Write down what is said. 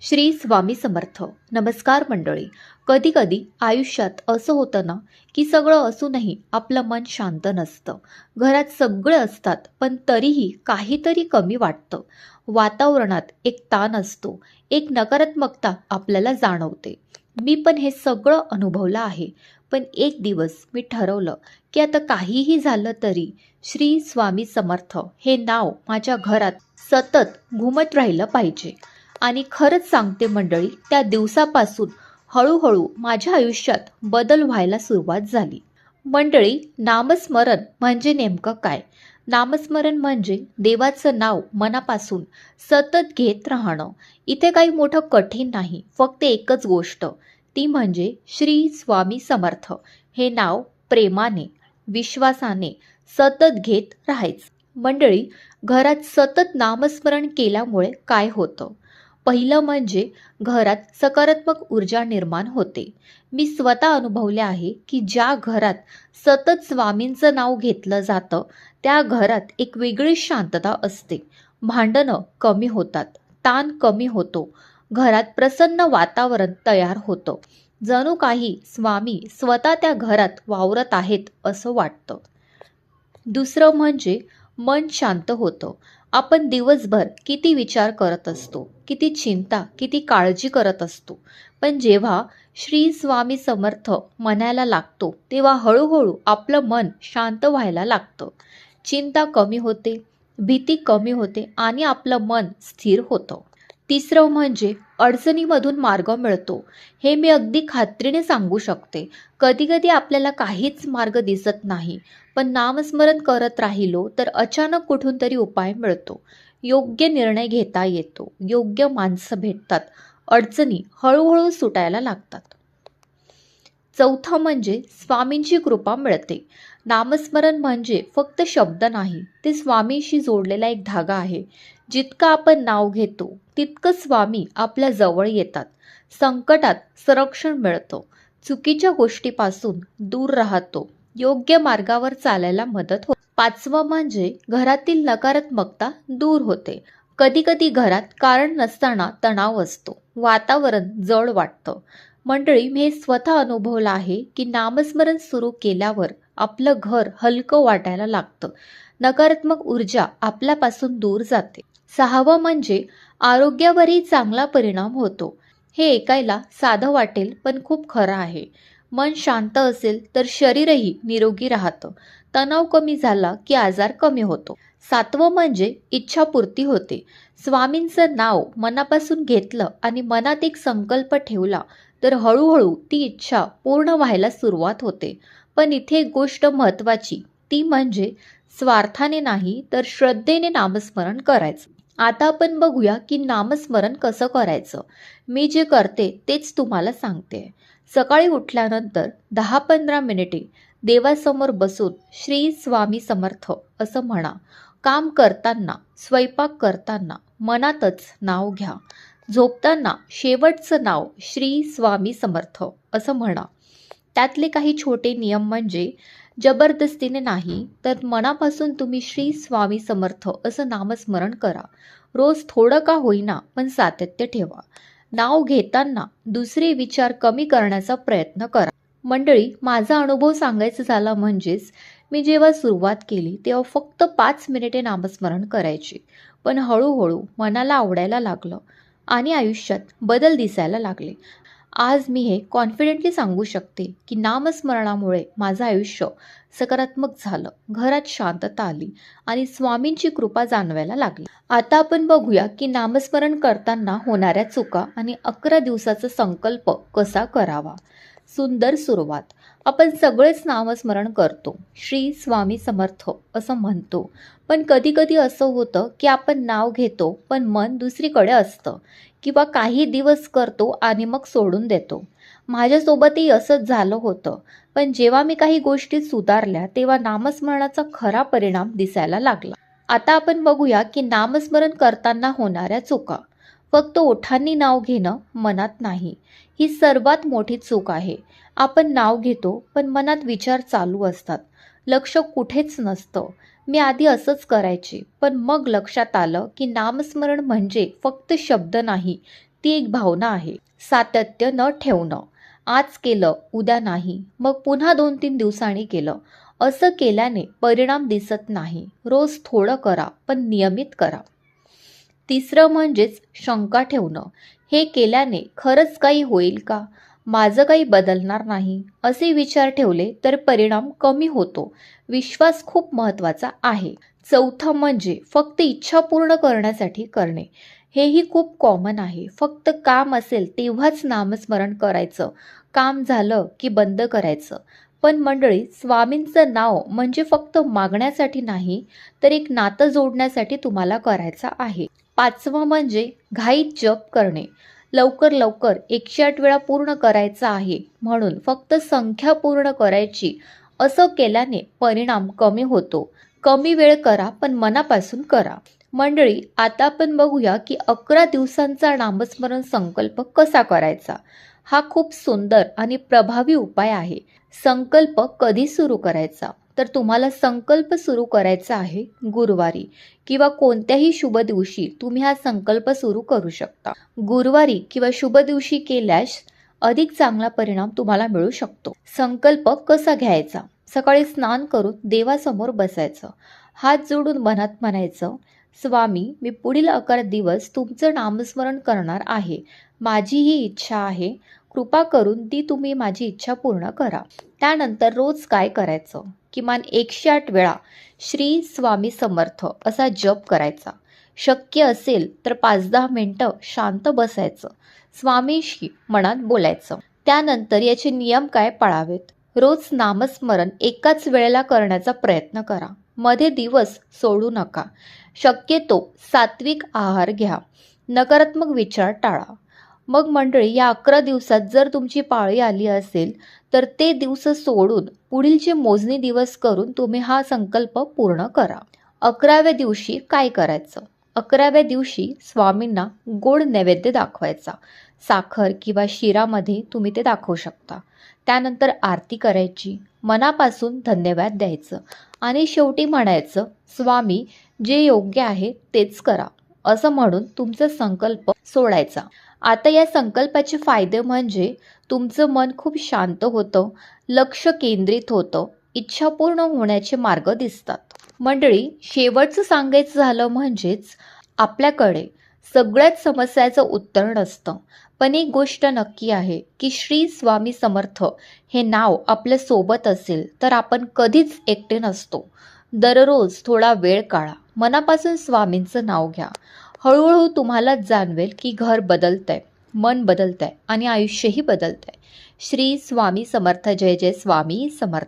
श्री स्वामी समर्थ. नमस्कार मंडळी. कधी कधी आयुष्यात असं होतं ना, की सगळं असूनही आपलं मन शांत नसतं. घरात सगळे असतात पण तरीही काहीतरी कमी वाटतं. वातावरणात एक ताण असतो, एक नकारात्मकता आपल्याला जाणवते. मी पण हे सगळं अनुभवलं आहे. पण एक दिवस मी ठरवलं की आता काहीही झालं तरी श्री स्वामी समर्थ हे नाव माझ्या घरात सतत घुमत राहिलं पाहिजे. आणि खरंच सांगते मंडळी, त्या दिवसापासून हळूहळू माझ्या आयुष्यात बदल व्हायला सुरुवात झाली. मंडळी, नामस्मरण म्हणजे नेमकं काय? नामस्मरण म्हणजे देवाचं नाव मनापासून सतत घेत राहणं. इथे काही मोठं कठीण नाही, फक्त एकच गोष्ट, ती म्हणजे श्री स्वामी समर्थ हे नाव प्रेमाने, विश्वासाने सतत घेत राहायचं. मंडळी, घरात सतत नामस्मरण केल्यामुळे काय होतं? पहिलं म्हणजे घरात सकारात्मक ऊर्जा निर्माण होते. मी स्वतः अनुभवले आहे की ज्या घरात सतत स्वामींचं नाव घेतलं जातं त्या घरात एक वेगळी शांतता असते. भांडणं कमी होतात, ताण कमी होतो, घरात प्रसन्न वातावरण तयार होतं. जणू काही स्वामी स्वतः त्या घरात वावरत आहेत असं वाटतं. दुसरं म्हणजे मन शांत होतं. आपण दिवसभर किती विचार करत असतो, किती चिंता, किती काळजी करत असतो. पण जेव्हा श्री स्वामी समर्थ म्हणायला लागतो, तेव्हा हळूहळू आपलं मन शांत व्हायला लागतं. चिंता कमी होते, भीती कमी होते आणि आपलं मन स्थिर होतं. तिसरं म्हणजे अडचणीमधून मार्ग मिळतो. हे मी अगदी खात्रीने सांगू शकते. कधीकधी आपल्याला काहीच मार्ग दिसत नाही, पण नामस्मरण करत राहिलो तर अचानक कुठून तरी उपाय मिळतो. योग्य निर्णय घेता येतो, योग्य माणसं भेटतात, अडचणी हळूहळू सुटायला लागतात. चौथा म्हणजे स्वामींची कृपा मिळते. नामस्मरण म्हणजे फक्त शब्द नाही, ते स्वामींशी जोडलेला एक धागा आहे. जितकं आपण नाव घेतो तितकं स्वामी आपल्या जवळ येतात. संकटात संरक्षण मिळतं, चुकीच्या गोष्टीपासून दूर राहतो, योग्य मार्गावर चालायला मदत होते. पाचवं म्हणजे घरातील नकारात्मकता दूर होते. कधी कधी घरात कारण नसताना तणाव असतो, वातावरण जड वाटतं. मंडळी, मी हे स्वतः अनुभवलं आहे की नामस्मरण सुरू केल्यावर आपलं घर हलकं वाटायला लागतं. नकारात्मक ऊर्जा आपल्यापासून दूर जाते. सहावं म्हणजे आरोग्यावरही चांगला परिणाम होतो. हे ऐकायला साधं वाटेल पण खूप खरं आहे. मन शांत असेल तर शरीरही निरोगी राहतं. तणाव कमी झाला की आजार कमी होतो. सातवं म्हणजे इच्छापूर्ती होते. स्वामींचं नाव मनापासून घेतलं आणि मनात एक संकल्प ठेवला तर हळूहळू ती इच्छा पूर्ण व्हायला सुरुवात होते. पण इथे एक गोष्ट महत्त्वाची, ती म्हणजे स्वार्थाने नाही तर श्रद्धेने नामस्मरण करायचं. आता आपण बघूया की नामस्मरण कसं करायचं. मी जे करते तेच तुम्हाला सांगते. सकाळी उठल्यानंतर 10-15 मिनिटे देवासमोर बसून श्री स्वामी समर्थ असं म्हणा. काम करताना, स्वयंपाक करताना मनातच नाव घ्या. झोपताना शेवटचं नाव श्री स्वामी समर्थ असं म्हणा. त्यातले काही छोटे नियम म्हणजे जबरदस्तीने नाही तर मनापासून तुम्ही श्री स्वामी समर्थ असं नामस्मरण करा. रोज थोडं का होईना पण सातत्य ठेवा. नाव घेताना दुसरे विचार कमी करण्याचा प्रयत्न करा. मंडळी, माझा अनुभव सांगायचा झाला म्हणजेच मी जेव्हा सुरुवात केली तेव्हा फक्त 5 मिनिटे नामस्मरण करायची. पण हळूहळू मनाला आवडायला लागलं आणि आयुष्यात बदल दिसायला लागले. आज मी हे कॉन्फिडेंटली सांगू शकते की नामस्मरणामुळे माझं आयुष्य सकारात्मक झालं, घरात शांतता आली आणि स्वामींची कृपा जाणवायला लागली. आता आपण बघूया की नामस्मरण करताना होणाऱ्या चुका आणि 11 दिवसाचा संकल्प कसा करावा. सुंदर सुरुवात. आपण सगळेच नामस्मरण करतो, श्री स्वामी समर्थ असं म्हणतो. पण कधी कधी असं होतं की आपण नाव घेतो पण मन दुसरीकडे असतं, किंवा काही दिवस करतो आणि मग सोडून देतो. माझ्यासोबतही असंच झालं होतं. पण जेव्हा मी काही गोष्टी सुधारल्या तेव्हा नामस्मरणाचा खरा परिणाम दिसायला लागला. आता आपण बघूया की नामस्मरण करताना होणाऱ्या चुका. फक्त ओठांनी नाव घेणं, मनात नाही, ही सर्वात मोठी चूक आहे. आपण नाव घेतो पण मनात विचार चालू असतात, लक्ष कुठेच नसतं. मी आधी असंच करायचे, पण मग लक्षात आलं की नामस्मरण म्हणजे फक्त शब्द नाही, ती एक भावना आहे. सातत्य न ठेवणं, आज केलं उद्या नाही, मग पुन्हा 2-3 दिवसांनी केलं, असं केल्याने परिणाम दिसत नाही. रोज थोडं करा पण नियमित करा. तिसरं म्हणजेच शंका ठेवणं, हे केल्याने खरंच काही होईल का, माझं काही बदलणार नाही, असे विचार ठेवले तर परिणाम कमी होतो. विश्वास खूप महत्त्वाचा आहे. चौथं म्हणजे फक्त इच्छा पूर्ण करण्यासाठी करणे, हेही खूप कॉमन आहे. फक्त काम असेल तेव्हाच नामस्मरण करायचं, काम झालं की बंद करायचं. पण मंडळी, स्वामींचं नाव म्हणजे फक्त मागण्यासाठी नाही, तर एक नातं जोडण्यासाठी तुम्हाला करायचं आहे. पाचवं म्हणजे घाईत जप करणे. लवकर लवकर 108 वेळा पूर्ण करायचा आहे म्हणून फक्त संख्या पूर्ण करायची, असं केल्याने परिणाम कमी होतो. कमी वेळ करा पण मनापासून करा. मंडळी, आता आपण बघूया की 11 दिवसांचा नामस्मरण संकल्प कसा करायचा. हा खूप सुंदर आणि प्रभावी उपाय आहे. संकल्प कधी सुरू करायचा, तर तुम्हाला संकल्प सुरू करायचा आहे गुरुवारी किंवा कोणत्याही शुभ दिवशी तुम्ही हा संकल्प सुरू करू शकता. गुरुवारी किंवा शुभ दिवशी केल्यास अधिक चांगला परिणाम तुम्हाला मिळू शकतो. संकल्प कसा घ्यायचा. सकाळी स्नान करून देवासमोर बसायचं, हात जोडून मनात म्हणायचं, स्वामी, मी पुढील 11 दिवस तुमचं नामस्मरण करणार आहे. माझी ही इच्छा आहे, कृपा करून ती तुम्ही माझी इच्छा पूर्ण करा. त्यानंतर रोज काय करायचं, किमान 108 वेळा श्री स्वामी समर्थ असा जप करायचा. शक्य असेल तर 5-10 मिनिटं शांत बसायचं, स्वामीशी मनात बोलायचं. त्यानंतर याचे नियम काय पाळावेत. रोज नामस्मरण एकाच वेळेला करण्याचा प्रयत्न करा. मध्ये दिवस सोडू नका. शक्यतो सात्विक आहार घ्या. नकारात्मक विचार टाळा. मग मंडळी, या 11 दिवसात जर तुमची पाळी आली असेल तर ते दिवस सोडून पुढीलचे मोजणी दिवस करून तुम्ही हा संकल्प पूर्ण करा. 11व्या दिवशी काय करायचं. 11व्या दिवशी स्वामींना गोड नैवेद्य दाखवायचा. साखर किंवा शिरामध्ये तुम्ही ते दाखवू शकता. त्यानंतर आरती करायची, मनापासून धन्यवाद द्यायचं आणि शेवटी म्हणायचं, स्वामी, जे योग्य आहे तेच करा, असं म्हणून तुमचा संकल्प सोडायचा. आता या संकल्पाचे फायदे म्हणजे तुमचं मन खूप शांत होतं, लक्ष केंद्रित होतं, इच्छा पूर्ण होण्याचे मार्ग दिसतात. मंडळी, शेवटचं सांगायचं झालं म्हणजेच आपल्याकडे सगळ्याच समस्याचं उत्तर नसतं, पण एक गोष्ट नक्की आहे की श्री स्वामी समर्थ हे नाव आपल्या सोबत असेल तर आपण कधीच एकटे नसतो. दररोज थोडा वेळ काढा, मनापासून स्वामींचं नाव घ्या. हळूहळू तुम्हाला जाणवेल की घर बदलतंय, मन बदलतंय आणि आयुष्यही बदलतंय. श्री स्वामी समर्थ. जय जय स्वामी समर्थ.